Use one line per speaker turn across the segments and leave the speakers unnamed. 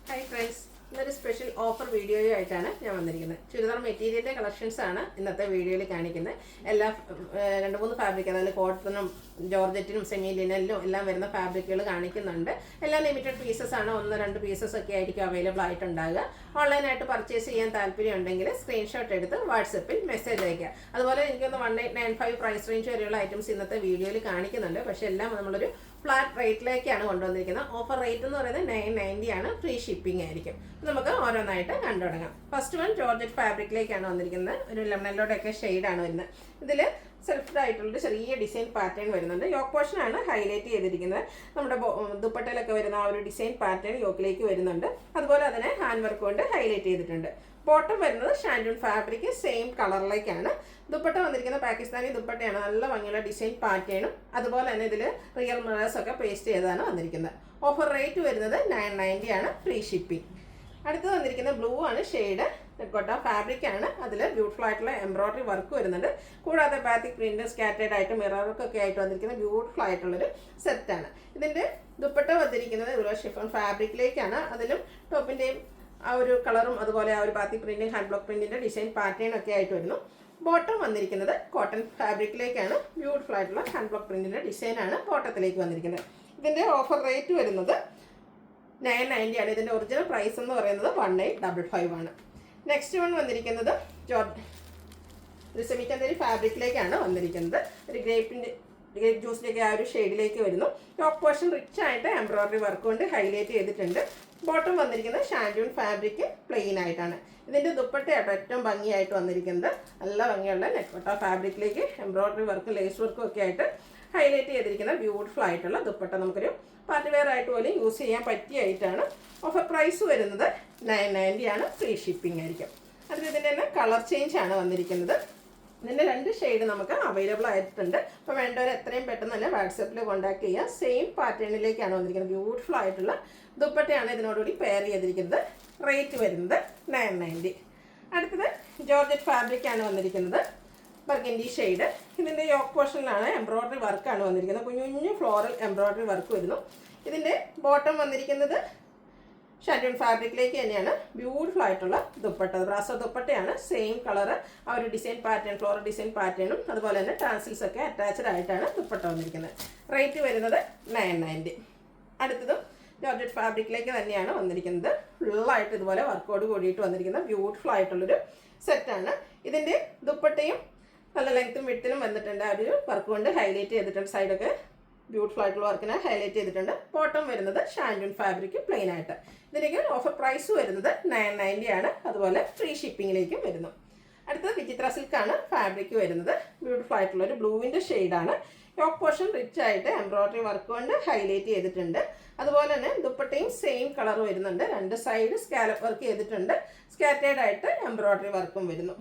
Hi friends, ഇന്നൊരു special offer വീഡിയോയുമായിട്ടാണ് ഞാൻ വന്നിരിക്കുന്നത്. ചുരിദാർ മെറ്റീരിയലിൻ്റെ കളക്ഷൻസാണ് ഇന്നത്തെ വീഡിയോയിൽ കാണിക്കുന്നത്. എല്ലാ 2-3 ഫാബ്രിക്, അതായത് കോട്ടനും ജോർജറ്റിനും സെമി ലിനലിനും എല്ലാം വരുന്ന ഫാബ്രിക്കുകൾ കാണിക്കുന്നുണ്ട്. എല്ലാം ലിമിറ്റഡ് പീസസ് ആണ്, 1-2 പീസസ് ഒക്കെ ആയിരിക്കും അവൈലബിൾ ആയിട്ടുണ്ടാകുക. ഓൺലൈനായിട്ട് പർച്ചേസ് ചെയ്യാൻ താല്പര്യം ഉണ്ടെങ്കിൽ സ്ക്രീൻഷോട്ട് എടുത്ത് വാട്സപ്പിൽ മെസ്സേജ് അയക്കുക. അതുപോലെ എനിക്കൊന്ന് 1895 പ്രൈസ് റേഞ്ച് വരെയുള്ള ഐറ്റംസ് ഇന്നത്തെ വീഡിയോയിൽ കാണിക്കുന്നുണ്ട്. പക്ഷേ എല്ലാം നമ്മളൊരു ഫ്ലാറ്റ് റേറ്റിലേക്കാണ് കൊണ്ടുവന്നിരിക്കുന്നത്. ഓഫർ റേറ്റ് എന്ന് പറയുന്നത് 990 ആണ്. ഫ്രീ ഷിപ്പിംഗ് ആയിരിക്കും. നമുക്ക് ഓരോന്നായിട്ട് കണ്ടു തുടങ്ങാം. ഫസ്റ്റ് വൺ ജോർജറ്റ് ഫാബ്രിക്കിലേക്കാണ് വന്നിരിക്കുന്നത്. ഒരു ലെമണലോടൊക്കെ ഷെയ്ഡാണ് വരുന്നത്. ഇതിൽ സെൽഫ്ഡ് ആയിട്ടുള്ളൊരു ചെറിയ ഡിസൈൻ പാറ്റേൺ വരുന്നുണ്ട്. യോക്ക് പോർഷൻ ആണ് ഹൈലൈറ്റ് ചെയ്തിരിക്കുന്നത്. നമ്മുടെ ദുപ്പട്ടയിലൊക്കെ വരുന്ന ആ ഒരു ഡിസൈൻ പാറ്റേൺ യോക്കിലേക്ക് വരുന്നുണ്ട്. അതുപോലെ അതിനെ ഹാൻഡ് വർക്ക് കൊണ്ട് ഹൈലൈറ്റ് ചെയ്തിട്ടുണ്ട്. ബോട്ടം വരുന്നത് ഷാൻഡൂൺ ഫാബ്രിക് സെയിം കളറിലേക്കാണ്. ദുപ്പട്ട വന്നിരിക്കുന്ന പാകിസ്ഥാനി ദുപ്പട്ടയാണ്. നല്ല ഭംഗിയുള്ള ഡിസൈൻ പാറ്റേണും അതുപോലെ തന്നെ ഇതിൽ റിയൽ മിറേഴ്സ് ഒക്കെ പേസ്റ്റ് ചെയ്താണ് വന്നിരിക്കുന്നത്. ഓഫർ റേറ്റ് വരുന്നത് 990 ആണ്. Free shipping. അടുത്ത് വന്നിരിക്കുന്ന ബ്ലൂ ആണ് ഷെയ്ഡ്. ടെക്കോട്ട ഫാബ്രിക് ആണ്. അതിൽ ബ്യൂട്ടിഫുൾ ആയിട്ടുള്ള എംബ്രോയിഡറി വർക്ക് വരുന്നുണ്ട്. കൂടാതെ ബാത്തിക് പ്രിന്റ് സ്കാറ്റേഡ് ആയിട്ട് മിറർ വർക്കൊക്കെ ആയിട്ട് വന്നിരിക്കുന്ന ബ്യൂട്ടിഫുൾ ആയിട്ടുള്ളൊരു സെറ്റാണ്. ഇതിൻ്റെ ദുപ്പട്ട വന്നിരിക്കുന്നത് ഒരു ഷിഫോൺ ഫാബ്രിക്കിലേക്കാണ്. അതിലും ടോപ്പിൻ്റെയും ആ ഒരു കളറും അതുപോലെ ആ ഒരു ബാത്തിക് പ്രിന്റും ഹാൻഡ് ബ്ലോക്ക് പ്രിന്റിൻ്റെ ഡിസൈൻ പാറ്റേൺ ഒക്കെ ആയിട്ട് വരുന്നു. ബോട്ടം വന്നിരിക്കുന്നത് കോട്ടൺ ഫാബ്രിക്കിലേക്കാണ്. ബ്യൂട്ടിഫുൾ ആയിട്ടുള്ള ഹാൻഡ് ബ്ലോക്ക് പ്രിന്റിൻ്റെ ഡിസൈനാണ് ബോട്ടത്തിലേക്ക് വന്നിരിക്കുന്നത്. ഇതിൻ്റെ ഓഫർ റേറ്റ് വരുന്നത് 990 ആണ്. ഇതിൻ്റെ ഒറിജിനൽ പ്രൈസ് എന്ന് പറയുന്നത് 1855 ആണ്. നെക്സ്റ്റ് വൺ വന്നിരിക്കുന്നത് ഒരു സെമിക്കന്തരി ഫാബ്രിക്കിലേക്കാണ് വന്നിരിക്കുന്നത്. ഒരു ഗ്രേപ്പ് ജ്യൂസിലേക്ക് ആ ഒരു ഷെയ്ഡിലേക്ക് വരുന്നു. ടോപ്പ് പോർഷൻ റിച്ച് ആയിട്ട് എംബ്രോയിഡറി വർക്ക് കൊണ്ട് ഹൈലൈറ്റ് ചെയ്തിട്ടുണ്ട്. ബോട്ടം വന്നിരിക്കുന്നത് ഷാൻഡൂൺ ഫാബ്രിക് പ്ലെയിൻ ആയിട്ടാണ്. ഇതിൻ്റെ ദുപ്പട്ടയായിട്ട് ഏറ്റവും ഭംഗിയായിട്ട് വന്നിരിക്കുന്നത്. നല്ല ഭംഗിയുള്ള നെക്പട്ട ഫാബ്രിക്കിലേക്ക് എംബ്രോയിഡറി വർക്കും ലേസ് വർക്കും ഒക്കെ ആയിട്ട് ഹൈലൈറ്റ് ചെയ്തിരിക്കുന്ന ബ്യൂട്ടിഫുൾ ആയിട്ടുള്ള ദുപ്പട്ട നമുക്കൊരു പാർട്ടി വെയർ ആയിട്ട് പോലും യൂസ് ചെയ്യാൻ പറ്റിയായിട്ടാണ്. ഓഫർ പ്രൈസ് വരുന്നത് 990 ആണ്. ഫ്രീ ഷിപ്പിംഗ് ആയിരിക്കും. അതിൽ ഇതിൻ്റെ തന്നെ കളർ ചേഞ്ച് ആണ് വന്നിരിക്കുന്നത്. ഇതിൻ്റെ 2 ഷെയ്ഡ് നമുക്ക് അവൈലബിൾ ആയിട്ടുണ്ട്. അപ്പോൾ വേണ്ടവർ എത്രയും പെട്ടെന്ന് തന്നെ വാട്സപ്പിൽ കോൺടാക്ട് ചെയ്യുക. സെയിം പാറ്റേണിലേക്കാണ് വന്നിരിക്കുന്നത്. ബ്യൂട്ടിഫുൾ ആയിട്ടുള്ള ദുപ്പട്ടയാണ് ഇതിനോടുകൂടി പെയർ ചെയ്തിരിക്കുന്നത്. റേറ്റ് വരുന്നത് 990. അടുത്തത് ജോർജറ്റ് ഫാബ്രിക് ആണ് വന്നിരിക്കുന്നത്. Burgundy shade. ഇതിൻ്റെ യോക്ക് പോർഷനിലാണ് എംബ്രോയിഡറി വർക്കാണ് വന്നിരിക്കുന്നത്. കുഞ്ഞു കുഞ്ഞു ഫ്ലോറൽ എംബ്രോയിഡറി വർക്ക് വരുന്നു. ഇതിൻ്റെ ബോട്ടം വന്നിരിക്കുന്നത് ഷാൻഡൂൺ ഫാബ്രിക്കിലേക്ക് തന്നെയാണ്. ബ്യൂട്ടിഫുൾ ആയിട്ടുള്ള ദുപ്പട്ട, ബ്രാസോ ദുപ്പട്ടയാണ്. സെയിം കളറ്, ആ ഒരു ഡിസൈൻ പാറ്റേൺ, ഫ്ലോറൽ ഡിസൈൻ പാറ്റേണും അതുപോലെ തന്നെ ടാൻസിൽസ് ഒക്കെ അറ്റാച്ച്ഡ് ആയിട്ടാണ് ദുപ്പട്ട വന്നിരിക്കുന്നത്. റേറ്റ് വരുന്നത് 990. അടുത്തതും ജോർജറ്റ് ഫാബ്രിക്കിലേക്ക് തന്നെയാണ് വന്നിരിക്കുന്നത്. ഫുള്ളായിട്ട് ഇതുപോലെ വർക്കോട് കൂടിയിട്ട് വന്നിരിക്കുന്ന ബ്യൂട്ടിഫുൾ ആയിട്ടുള്ളൊരു സെറ്റാണ്. ഇതിൻ്റെ ദുപ്പട്ടയും നല്ല ലെങ്ത്തും വിട്ടിലും വന്നിട്ടുണ്ട്. ആ ഒരു വർക്ക് കൊണ്ട് ഹൈലൈറ്റ് ചെയ്തിട്ടുണ്ട്. സൈഡൊക്കെ ബ്യൂട്ടിഫുൾ ആയിട്ടുള്ള വർക്കിനെ ഹൈലൈറ്റ് ചെയ്തിട്ടുണ്ട്. ബോട്ടം വരുന്നത് ഷാൻഡൂൺ ഫാബ്രിക് പ്ലെയിൻ ആയിട്ട്. ഇതിലേക്ക് ഓഫർ പ്രൈസ് വരുന്നത് 990 ആണ്. അതുപോലെ ഫ്രീ ഷിപ്പിങ്ങിലേക്കും വരുന്നു. അടുത്തത് വിചിത്ര സിൽക്കാണ് ഫാബ്രിക് വരുന്നത്. ബ്യൂട്ടിഫുൾ ആയിട്ടുള്ള ഒരു ബ്ലൂവിൻ്റെ ഷെയ്ഡാണ്. യോക്ക് പോർഷൻ റിച്ച് ആയിട്ട് എംബ്രോയിഡറി വർക്ക് കൊണ്ട് ഹൈലൈറ്റ് ചെയ്തിട്ടുണ്ട്. അതുപോലെ തന്നെ ദുപ്പട്ടയും സെയിം കളർ വരുന്നുണ്ട്. 2 സൈഡ് സ്കാലപ്പ് വർക്ക് ചെയ്തിട്ടുണ്ട്. സ്കാറ്റേഡ് ആയിട്ട് എംബ്രോയിഡറി വർക്കും വരുന്നു.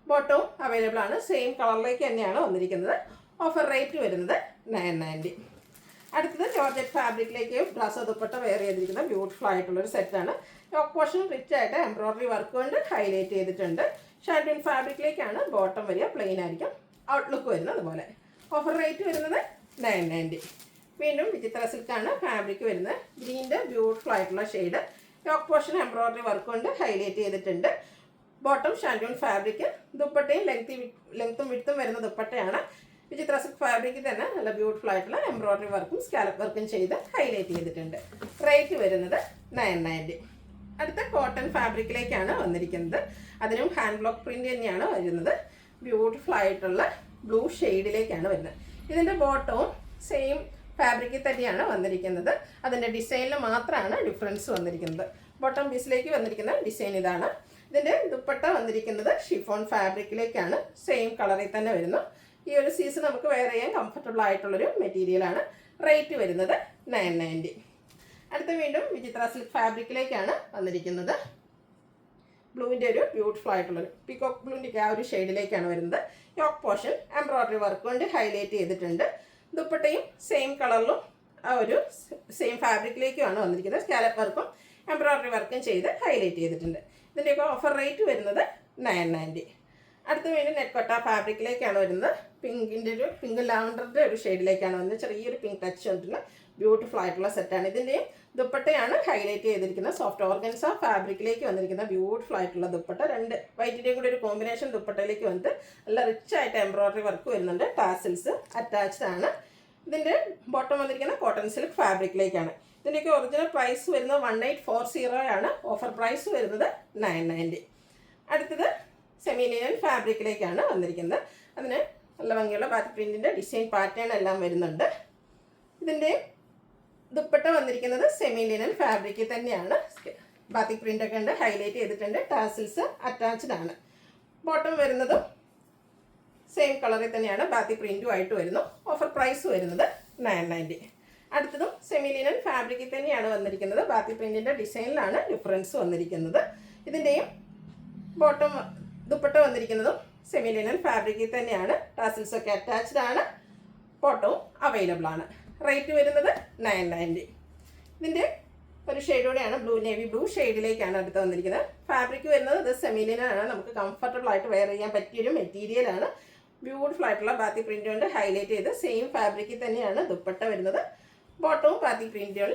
ബോട്ടവും അവൈലബിൾ ആണ്. സെയിം കളറിലേക്ക് തന്നെയാണ് വന്നിരിക്കുന്നത്. ഓഫർ റേറ്റ് വരുന്നത് 990. അടുത്തത് ജോർജറ്റ് ഫാബ്രിക്കിലേക്ക് ബ്രാസോ ദുപ്പട്ട വെയർ ചെയ്തിരിക്കുന്ന ബ്യൂട്ടിഫുൾ ആയിട്ടുള്ളൊരു സെറ്റാണ്. യോക്ക് പോർഷൻ റിച്ച് ആയിട്ട് എംബ്രോയിഡറി വർക്ക് കൊണ്ട് ഹൈലൈറ്റ് ചെയ്തിട്ടുണ്ട്. ഷാൻഡൂൺ ഫാബ്രിക്കിലേക്കാണ് ബോട്ടം വരിക. പ്ലെയിൻ ആയിരിക്കും. ഔട്ട്ലുക്ക് വരുന്നത് അതുപോലെ. ഓഫർ റേറ്റ് വരുന്നത് 990. വീണ്ടും വിചിത്ര സിൽക്കാണ് ഫാബ്രിക് വരുന്നത്. ഗ്രീൻ്റെ ബ്യൂട്ടിഫുൾ ആയിട്ടുള്ള shade. Yoke portion embroidery work കൊണ്ട് ഹൈലൈറ്റ് ചെയ്തിട്ടുണ്ട്. Bottom shantoon fabric. ദുപ്പട്ടയും ലെങ്ത്തും വിടുത്തും വരുന്ന ദുപ്പട്ടയാണ്. വിചിത്ര സിൽക്ക് ഫാബ്രിക്കിൽ തന്നെ നല്ല ബ്യൂട്ടിഫുൾ ആയിട്ടുള്ള എംബ്രോയിഡറി വർക്കും സ്കാലപ്പ് വർക്കും ചെയ്ത് ഹൈലൈറ്റ് ചെയ്തിട്ടുണ്ട്. റേറ്റ് വരുന്നത് 990. അടുത്ത കോട്ടൺ ഫാബ്രിക്കിലേക്കാണ് വന്നിരിക്കുന്നത്. അതിനും ഹാൻഡ് ബ്ലോക്ക് പ്രിന്റ് തന്നെയാണ് വരുന്നത്. ബ്യൂട്ടിഫുൾ ആയിട്ടുള്ള ബ്ലൂ ഷെയ്ഡിലേക്കാണ് വരുന്നത്. ഇതിൻ്റെ ബോട്ടവും സെയിം ഫാബ്രിക്കിൽ തന്നെയാണ് വന്നിരിക്കുന്നത്. അതിൻ്റെ ഡിസൈനിൽ മാത്രമാണ് ഡിഫറൻസ് വന്നിരിക്കുന്നത്. ബോട്ടം പീസിലേക്ക് വന്നിരിക്കുന്ന ഡിസൈൻ ഇതാണ്. ഇതിൻ്റെ ദുപ്പട്ട വന്നിരിക്കുന്നത് ഷിഫോൺ ഫാബ്രിക്കിലേക്കാണ്. സെയിം കളറിൽ തന്നെ വരുന്നു. ഈ ഒരു സീസൺ നമുക്ക് വെയർ ചെയ്യാൻ കംഫർട്ടബിൾ ആയിട്ടുള്ളൊരു മെറ്റീരിയലാണ്. റേറ്റ് വരുന്നത് 990. അടുത്ത വീണ്ടും വിചിത്ര സിൽക്ക് ഫാബ്രിക്കിലേക്കാണ് വന്നിരിക്കുന്നത്. ബ്ലൂവിൻ്റെ ഒരു ബ്യൂട്ടിഫുൾ ആയിട്ടുള്ളൊരു പീകോക്ക് ബ്ലൂവിൻ്റെ ആ ഒരു ഷെയ്ഡിലേക്കാണ് വരുന്നത്. യോക്ക് പോർഷൻ എംബ്രോയിഡറി വർക്ക് കൊണ്ട് ഹൈലൈറ്റ് ചെയ്തിട്ടുണ്ട്. ദുപ്പട്ടയും സെയിം കളറിലും ആ ഒരു സെയിം ഫാബ്രിക്കിലേക്കുമാണ് വന്നിരിക്കുന്നത്. സ്കാലപ്പ് വർക്കും എംബ്രോയിഡറി വർക്കും ചെയ്ത് ഹൈലൈറ്റ് ചെയ്തിട്ടുണ്ട്. ഇതിൻ്റെയൊക്കെ ഓഫർ റേറ്റ് വരുന്നത് 990. അടുത്ത വീണ്ടും നെറ്റ്പട്ട ഫാബ്രിക്കിലേക്കാണ് വരുന്നത്. പിങ്ക് ലാവൻഡറിൻ്റെ ഒരു ഷെയ്ഡിലേക്കാണ് വന്നത്. ചെറിയൊരു പിങ്ക് ടച്ച് വന്നിട്ടുള്ള ബ്യൂട്ടിഫുൾ ആയിട്ടുള്ള സെറ്റാണ്. ഇതിൻ്റെയും ദുപ്പട്ടയാണ് ഹൈലൈറ്റ് ചെയ്തിരിക്കുന്നത്. സോഫ്റ്റ് ഓർഗൻസ ഫാബ്രിക്കിലേക്ക് വന്നിരിക്കുന്ന ബ്യൂട്ടിഫുൾ ആയിട്ടുള്ള ദുപ്പട്ട. രണ്ട് വൈറ്റിൻ്റെയും കൂടി ഒരു കോമ്പിനേഷൻ ദുപ്പട്ടയിലേക്ക് വന്നിട്ട് നല്ല റിച്ച് ആയിട്ട് എംബ്രോയ്ഡറി വർക്ക് വരുന്നുണ്ട്. ടാസിൽസ് അറ്റാച്ച്ഡ് ആണ്. ഇതിൻ്റെ ബോട്ടം വന്നിരിക്കുന്ന കോട്ടൺ സിൽക്ക് ഫാബ്രിക്കിലേക്കാണ്. ഇതിൻ്റെയൊക്കെ ഒറിജിനൽ പ്രൈസ് വരുന്നത് 1840 ആണ്. ഓഫർ പ്രൈസ് വരുന്നത് 990. അടുത്തത് സെമി ലിനൻ ഫാബ്രിക്കിലേക്കാണ് വന്നിരിക്കുന്നത്. അതിന് നല്ല ഭംഗിയുള്ള ബാത്തിക് പ്രിൻറ്റിൻ്റെ ഡിസൈൻ പാറ്റേൺ എല്ലാം വരുന്നുണ്ട്. ഇതിൻ്റെ ദുപ്പട്ട വന്നിരിക്കുന്നത് സെമി ലിനൻ ഫാബ്രിക്കിൽ തന്നെയാണ്. ബാത്തിക് പ്രിൻ്റൊക്കെ ഉണ്ട്, ഹൈലൈറ്റ് ചെയ്തിട്ടുണ്ട്. ടാസിൽസ് അറ്റാച്ച്ഡ് ആണ്. ബോട്ടം വരുന്നതും സെയിം കളറിൽ തന്നെയാണ്, ബാത്തിക് പ്രിൻറ്റുമായിട്ട് വരുന്നു. ഓഫർ പ്രൈസ് വരുന്നത് 990. അടുത്തതും സെമി ലിനൻ ഫാബ്രിക്കിൽ തന്നെയാണ് വന്നിരിക്കുന്നത്. ബാത്തിക് പ്രിൻറ്റിൻ്റെ ഡിസൈനിലാണ് ഡിഫറൻസ് വന്നിരിക്കുന്നത്. ഇതിൻ്റെയും ബോട്ടം ദുപ്പട്ട വന്നിരിക്കുന്നതും സെമി ലിനൻ ഫാബ്രിക്കിൽ തന്നെയാണ്. ടാസിൽസ് ഒക്കെ അറ്റാച്ച്ഡ് ആണ്. ബോട്ടവും അവൈലബിൾ ആണ്. റേറ്റ് വരുന്നത് 990. ഇതിൻ്റെ ഒരു ഷെയ്ഡോടെയാണ്, ബ്ലൂ നേവി ബ്ലൂ ഷെയ്ഡിലേക്കാണ് അടുത്ത് വന്നിരിക്കുന്നത്. ഫാബ്രിക് വരുന്നത് ഇത് സെമി ലിനൻ ആണ്. നമുക്ക് കംഫർട്ടബിൾ ആയിട്ട് വെയർ ചെയ്യാൻ പറ്റിയൊരു മെറ്റീരിയലാണ്. ബ്യൂട്ടിഫുൾ ആയിട്ടുള്ള ബാത്തിക് പ്രിൻ്റ് കൊണ്ട് ഹൈലൈറ്റ് ചെയ്ത് സെയിം ഫാബ്രിക്കിൽ തന്നെയാണ് ദുപ്പട്ട വരുന്നത്. ബോട്ടവും ബാത്തിക് പ്രിൻറ്റുകൾ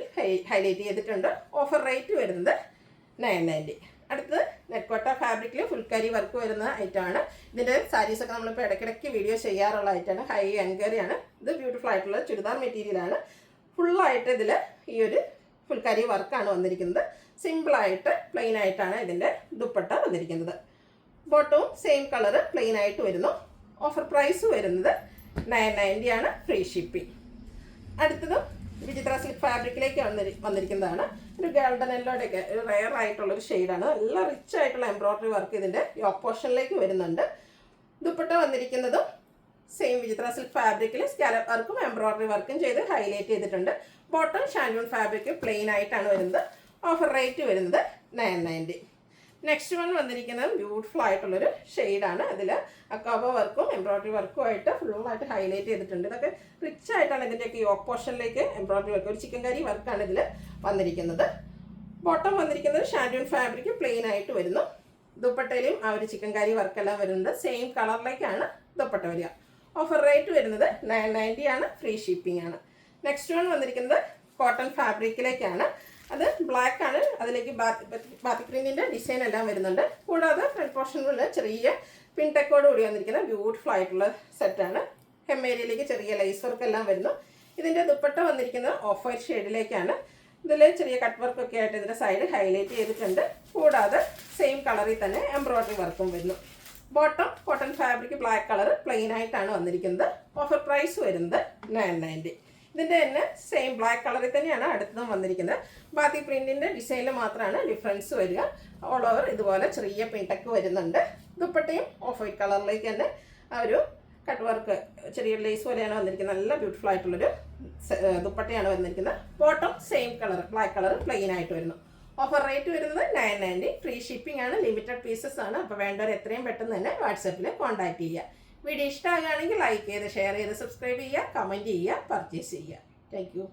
ഹൈലൈറ്റ് ചെയ്തിട്ടുണ്ട്. ഓഫർ റേറ്റ് വരുന്നത് 990. അടുത്തത് നെക്കോട്ട ഫാബ്രിക്കിൽ ഫുൾക്കാരി വർക്ക് വരുന്ന ഐറ്റമാണ്. ഇതിൻ്റെ സാരീസൊക്കെ നമ്മളിപ്പോൾ ഇടയ്ക്കിടയ്ക്ക് വീഡിയോ ചെയ്യാറുള്ള ഐറ്റമാണ്. ഹൈ എൻക്വയറിയാണ്. ഇത് ബ്യൂട്ടിഫുൾ ആയിട്ടുള്ള ചുരിദാർ മെറ്റീരിയലാണ്. ഫുള്ളായിട്ട് ഇതിൽ ഈ ഒരു ഫുൾക്കാരി വർക്കാണ് വന്നിരിക്കുന്നത്. സിമ്പിളായിട്ട് പ്ലെയിൻ ആയിട്ടാണ് ഇതിൻ്റെ ദുപ്പട്ട വന്നിരിക്കുന്നത്. ബോട്ടവും സെയിം കളറ് പ്ലെയിൻ ആയിട്ട് വരുന്നു. ഓഫർ പ്രൈസ് വരുന്നത് 990 ആണ്. Free shipping. അടുത്തതും വിചിത്ര സിൽക്ക് ഫാബ്രിക്കിലേക്ക് വന്നിരിക്കുന്നതാണ്. ഒരു ഗോൾഡൻ യെല്ലോയുടെയൊക്കെ ഒരു റെയർ ആയിട്ടുള്ളൊരു ഷെയ്ഡാണ്. നല്ല റിച്ച് ആയിട്ടുള്ള എംബ്രോയ്ഡറി വർക്ക് ഇതിൻ്റെ യോക്ക് പോർഷനിലേക്ക് വരുന്നുണ്ട്. ദുപ്പട്ട വന്നിരിക്കുന്നതും സെയിം വിചിത്ര സിൽക്ക് ഫാബ്രിക്കിൽ സ്കാലപ്പ് വർക്കും എംബ്രോയ്ഡറി വർക്കും ചെയ്ത് ഹൈലൈറ്റ് ചെയ്തിട്ടുണ്ട്. ബോട്ടം ഷാൻഡൂൺ ഫാബ്രിക് പ്ലെയിൻ ആയിട്ടാണ് വരുന്നത്. ഓഫർ റേറ്റ് വരുന്നത് 990. നെക്സ്റ്റ് വൺ വന്നിരിക്കുന്നത് ബ്യൂട്ടിഫുൾ ആയിട്ടുള്ളൊരു ഷെയ്ഡാണ്. അതിൽ അക്കാബ വർക്കും എംബ്രോയ്ഡറി വർക്കും ആയിട്ട് ഫുള്ളായിട്ട് ഹൈലൈറ്റ് ചെയ്തിട്ടുണ്ട്. ഇതൊക്കെ റിച്ച് ആയിട്ടാണ് ഇതിൻ്റെയൊക്കെ യോക്ക് പോർഷനിലേക്ക് എംബ്രോയ്ഡറി വർക്ക്, ഒരു ചിക്കൻ കറി വർക്കാണ് ഇതിൽ വന്നിരിക്കുന്നത്. ബോട്ടം വന്നിരിക്കുന്നത് ഷാൻഡൂൺ ഫാബ്രിക് പ്ലെയിൻ ആയിട്ട് വരുന്നു. ദുപ്പട്ടയിലും ആ ഒരു ചിക്കൻ കറി വർക്കെല്ലാം വരുന്നുണ്ട്. സെയിം കളറിലേക്കാണ് ദുപ്പട്ട വരിക. ഓഫർ റേറ്റ് വരുന്നത് 990 ആണ്. ഫ്രീ ഷിപ്പിംഗ് ആണ്. നെക്സ്റ്റ് വൺ വന്നിരിക്കുന്നത് കോട്ടൺ ഫാബ്രിക്കിലേക്കാണ്. അത് ബ്ലാക്ക് ആണ്. അതിലേക്ക് ബാത്തിക് പ്രിന്റിൻ്റെ ഡിസൈൻ എല്ലാം വരുന്നുണ്ട്. കൂടാതെ ഫ്രണ്ട് പോർഷനിൽ ചെറിയ പിൻടെക്കോട് കൂടി വന്നിരിക്കുന്ന ബ്യൂട്ടിഫുൾ ആയിട്ടുള്ള സെറ്റാണ്. ഹെം ഏരിയയിലേക്ക് ചെറിയ ലൈസ് വർക്ക് എല്ലാം വരുന്നു. ഇതിൻ്റെ ദുപ്പട്ട വന്നിരിക്കുന്നത് ഓഫ് വൈറ്റ് ഷെയ്ഡിലേക്കാണ്. ഇതിൽ ചെറിയ കട്ട് വർക്കൊക്കെ ആയിട്ട് ഇതിൻ്റെ സൈഡ് ഹൈലൈറ്റ് ചെയ്തിട്ടുണ്ട്. കൂടാതെ സെയിം കളറിൽ തന്നെ എംബ്രോയ്ഡറി വർക്കും വരുന്നു. Bottom cotton fabric black colour plain ആയിട്ടാണ് വന്നിരിക്കുന്നത്. ഓഫർ പ്രൈസ് വരുന്നത് 990. ഇതിൻ്റെ തന്നെ സെയിം ബ്ലാക്ക് കളറിൽ തന്നെയാണ് അടുത്തതും വന്നിരിക്കുന്നത്. ബാത്തിക് പ്രിൻറ്റിൻ്റെ ഡിസൈനിൽ മാത്രമാണ് ഡിഫറൻസ് വരിക. ഓൾ ഓവർ ഇതുപോലെ ചെറിയ പിൻടെക്ക് വരുന്നുണ്ട്. ദുപ്പട്ടയും ഓഫ് വൈറ്റ് കളറിലേക്ക് തന്നെ ആ ഒരു കട്ട് വർക്ക് ചെറിയ ലേസ് പോലെയാണ് വന്നിരിക്കുന്നത്. നല്ല ബ്യൂട്ടിഫുൾ ആയിട്ടുള്ളൊരു ദുപ്പട്ടയാണ് വന്നിരിക്കുന്നത്. Bottom same colour black colour plain ആയിട്ട് വരുന്നു. ഓഫർ റേറ്റ് വരുന്നത് 990. ഫ്രീ ഷിപ്പിംഗ് ആണ്. ലിമിറ്റഡ് പീസസ് ആണ്. അപ്പോൾ വേണ്ടവർ എത്രയും പെട്ടെന്ന് തന്നെ വാട്സാപ്പിൽ കോൺടാക്ട് ചെയ്യുക. വീഡിയോ ഇഷ്ടമാകുകയാണെങ്കിൽ ലൈക്ക് ചെയ്ത് ഷെയർ ചെയ്ത് സബ്സ്ക്രൈബ് ചെയ്യുക, കമൻറ്റ് ചെയ്യുക, പർച്ചേസ് ചെയ്യുക. Thank U.